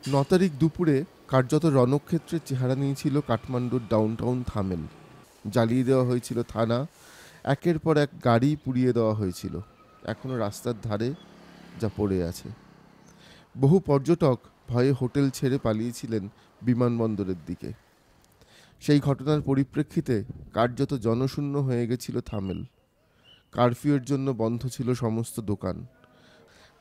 ৯ তারিখ দুপুরে কার্যত রণক্ষেত্রের চেহারা নিয়েছিল কাঠমান্ডুর ডাউনটাউন থামেল। জ্বালিয়ে দেওয়া হয়েছিল থানা, একের পর এক গাড়ি পুড়িয়ে দেওয়া হয়েছিল, এখনও রাস্তার ধারে যা পড়ে আছে। বহু পর্যটক ভয়ে হোটেল ছেড়ে পালিয়েছিলেন বিমানবন্দরের দিকে। সেই ঘটনার পরিপ্রেক্ষিতে কার্যত জনশূন্য হয়ে গেছিল থামেল। কারফিউয়ের জন্য বন্ধ ছিল সমস্ত দোকান।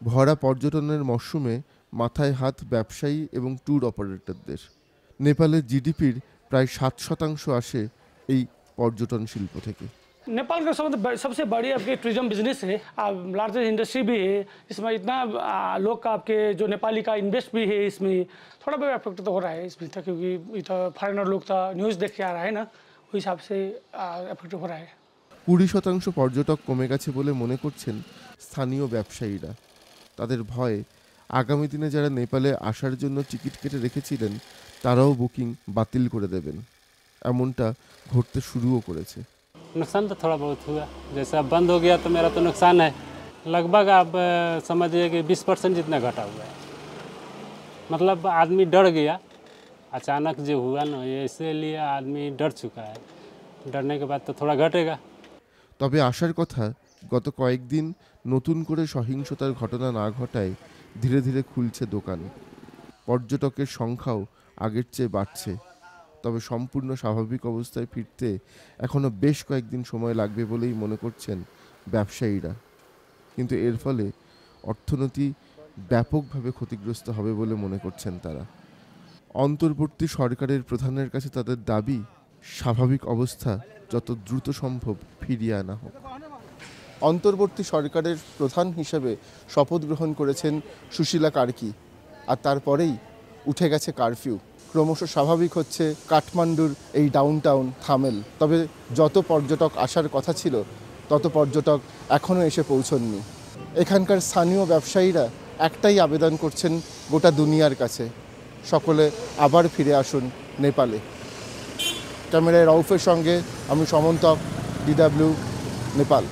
ভরা পর্যটনের মরশুমে মাথায় হাত ব্যবসায়ী এবং ট্যুর অপারেটরদের। নেপালের জিডিপির প্রায় 7% আসে এই পর্যটন শিল্প থেকে। नेपाल का सबसे बड़ी आपके टूरिज्म बिजनेस है, लार्जेस्ट इंडस्ट्री भी है इसमें। इतना लोग का आपके जो नेपाली का इन्वेस्ट भी है इसमें, थोड़ा बहुत इफेक्ट तो हो रहा है इसमें था, क्योंकि फॉरेनर लोग था न्यूज़ देख के आ रहा है ना, उस हिसाब से इफेक्ट हो रहा है। 20% পর্যটক কমে গেছে বলে মনে করছেন স্থানীয় ব্যবসায়ীরা। তাদের ভয়ে আগামী দিনে যারা নেপালে আসার জন্য টিকিট কেটে রেখেছিলেন তারাও বুকিং বাতিল করে দেবেন, এমনটা ঘটতে শুরুও করেছে। नुकसान तो थोड़ा बहुत हुआ, जैसे अब बंद हो गया तो मेरा तो नुकसान है। लगभग आप समझिए कि 20% जितना घटा हुआ है। मतलब आदमी डर गया, अचानक जो हुआ ना, ये इसीलिए आदमी डर चुका है। डरने के बाद तो थोड़ा घटेगा। তবে আশার কথা, গত কয়েকদিন নতুন করে সহিংসতার ঘটনা না ঘটায় ধীরে ধীরে খুলছে দোকান। পর্যটকের সংখ্যাও আগের চেয়ে বাড়ছে। তবে সম্পূর্ণ স্বাভাবিক অবস্থায় ফিরতে এখনও বেশ কয়েকদিন সময় লাগবে বলেই মনে করছেন ব্যবসায়ীরা। কিন্তু এর ফলে অর্থনীতি ব্যাপকভাবে ক্ষতিগ্রস্ত হবে বলে মনে করছেন তারা। অন্তর্বর্তী সরকারের প্রধানের কাছে তাদের দাবি, স্বাভাবিক অবস্থা যত দ্রুত সম্ভব ফিরিয়ে আনা হোক। অন্তর্বর্তী সরকারের প্রধান হিসেবে শপথ গ্রহণ করেছেন সুশীলা কার্কি, আর তারপরেই উঠে গেছে কারফিউ। ক্রমশ স্বাভাবিক হচ্ছে কাঠমান্ডুর এই ডাউনটাউন থামেল। তবে যত পর্যটক আসার কথা ছিল তত পর্যটক এখনও এসে পৌঁছননি। এখানকার স্থানীয় ব্যবসায়ীরা একটাই আবেদন করছেন গোটা দুনিয়ার কাছে, সকলে আবার ফিরে আসুন নেপালে। ক্যামেরায় রউফের সঙ্গে আমি সমন্তক, DW, নেপাল।